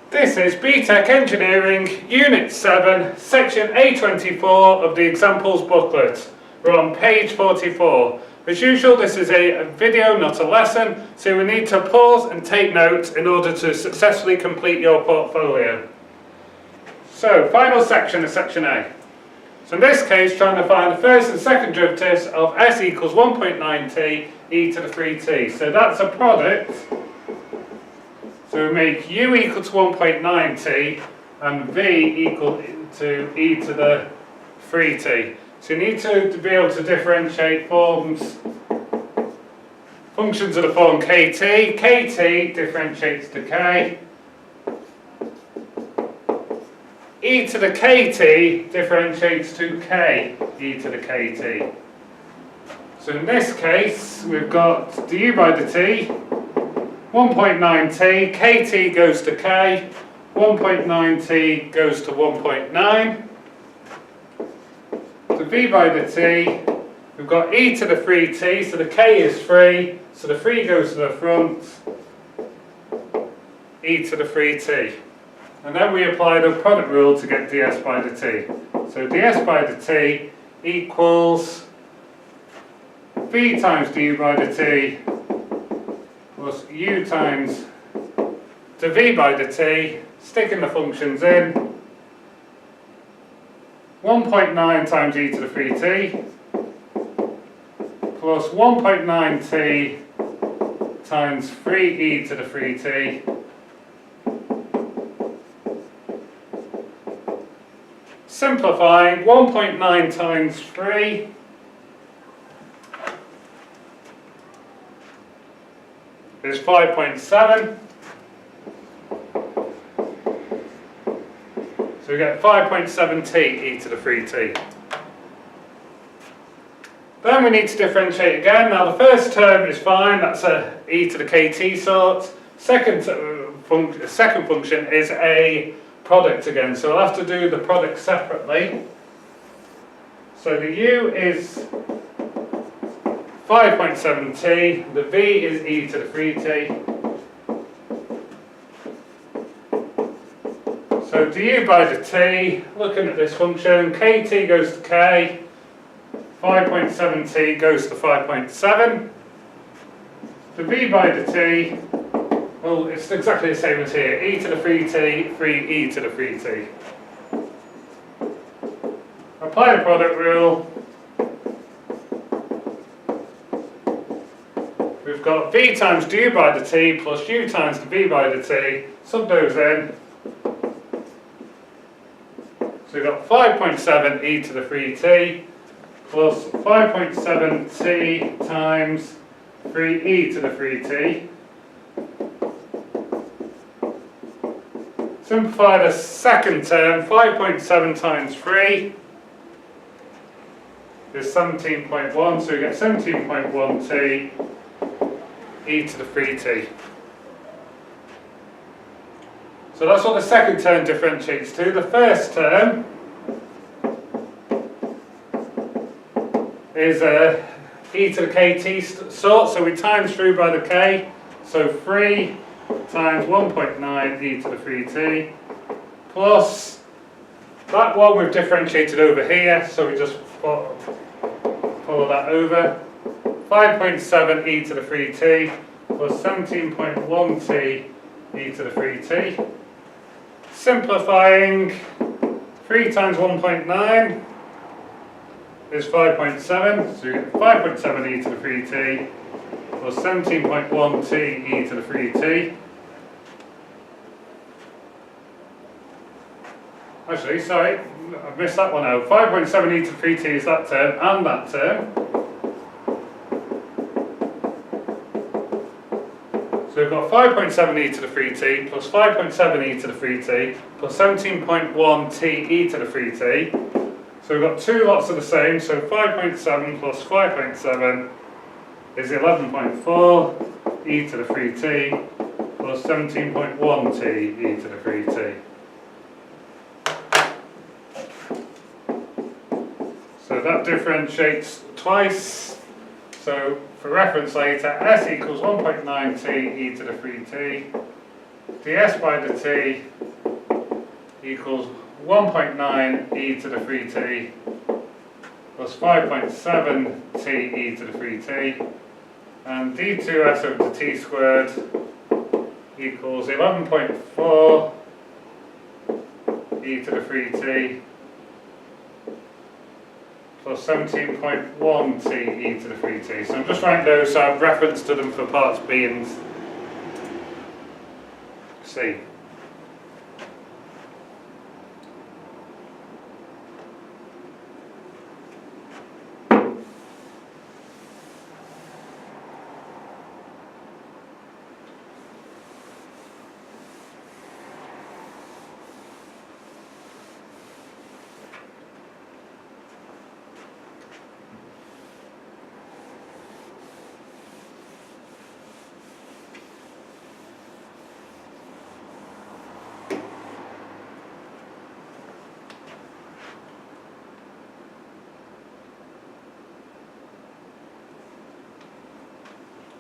This is BTEC Engineering, Unit 7, Section A24 of the examples booklet. We're on page 44. As usual, this is a video, not a lesson, so we need to pause and take notes in order to successfully complete your portfolio. So, final section is Section A. So in this case, trying to find the first and second derivatives of s equals 1.9t e to the 3t. So that's a product. So we make u equal to 1.9t and v equal to e to the 3t. So you need to be able to differentiate functions of the form kt. Kt differentiates to k. E to the kt differentiates to k e to the kt. So in this case, we've got du by dt, 1.9t, kt goes to k, 1.9t goes to 1.9. So v by dt, we've got e to the 3t, so the k is 3, so the 3 goes to the front, e to the 3t. And then we apply the product rule to get ds by dt. So ds by dt equals v times du by dt plus u times dv by dt, sticking the functions in, 1.9 times e to the 3t plus 1.9t times 3e to the 3t simplifying, 1.9 times 3 is 5.7. So we get 5.7t e to the 3t. Then we need to differentiate again. Now the first term is fine, that's a e to the kt sort. Second function is a product again, so we'll have to do the product separately. So the u is 5.7t, the v is e to the 3t. So du by dt, looking at this function, kt goes to k, 5.7t goes to 5.7. The v by dt, well, it's exactly the same as here, e to the 3t, 3e to the 3t. Apply the product rule. We've got v times du by dt plus u times the v by dt, sub those in. So we've got 5.7 e to the 3t plus 5.7t times 3e to the 3t. Simplify the second term, 5.7 times 3 is 17.1, so we get 17.1t e to the 3t. So that's what the second term differentiates to. The first term is e to the kt sort, so we times through by the k, so 3 times 1.9 e to the 3t plus that one we've differentiated over here, so we just follow that over, 5.7 e to the 3t plus 17.1t e to the 3t. Simplifying, 3 times 1.9 is 5.7, so you get 5.7 e to the 3t plus 17.1t e to the 3t. Actually, sorry, I've missed that one out. 5.7 e to the 3t is that term and that term. So we've got 5.7 e to the 3t plus 5.7 e to the 3t plus 17.1t e to the 3t. So we've got two lots of the same, so 5.7 plus 5.7 is 11.4 e to the 3t plus 17.1t e to the 3t. So that differentiates twice. So for reference later, s equals 1.9t e to the 3t ds by dt equals 1.9 e to the 3t plus 5.7 t e to the 3t, and d2s over t squared equals 11.4 e to the 3t plus 17.1 t e to the 3t. So I'm just writing those so I've reference to them for parts B and C.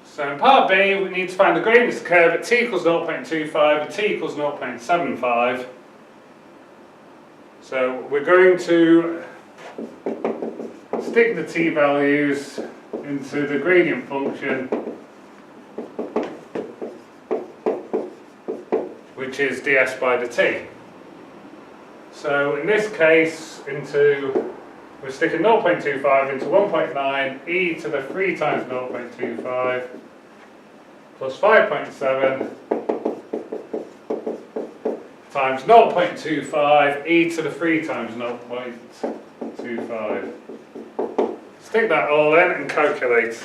So in part B, we need to find the gradient of the curve at t equals 0.25 and t equals 0.75. So we're going to stick the t values into the gradient function, which is ds by dt. So in this case, we're sticking 0.25 into 1.9 e to the 3 times 0.25 plus 5.7 times 0.25 e to the 3 times 0.25. Stick that all in and calculate.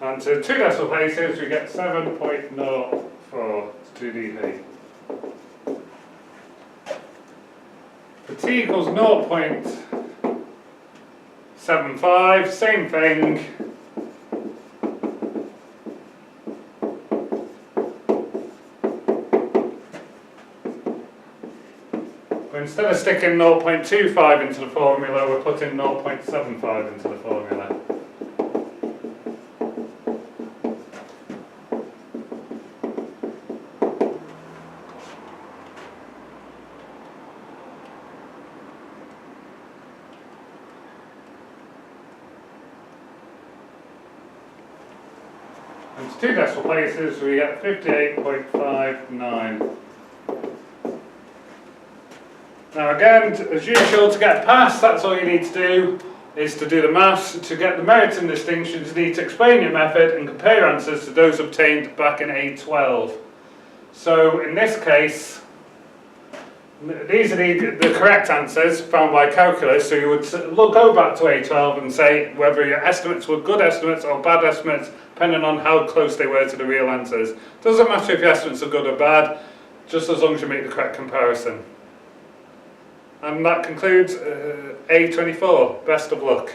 And to 2 decimal places we get 7.04 to dV. For t equals 0.75, same thing. But instead of sticking 0.25 into the formula, we're putting 0.75 into the formula. And to 2 decimal places we get 58.59. Now again, as usual, to get past, that's all you need to do is to do the maths. To get the merits and distinctions, you need to explain your method and compare your answers to those obtained back in A12. So in this case, these are the correct answers found by calculus, so you would go back to A12 and say whether your estimates were good estimates or bad estimates, depending on how close they were to the real answers. Doesn't matter if your estimates are good or bad, just as long as you make the correct comparison. And that concludes A24. Best of luck.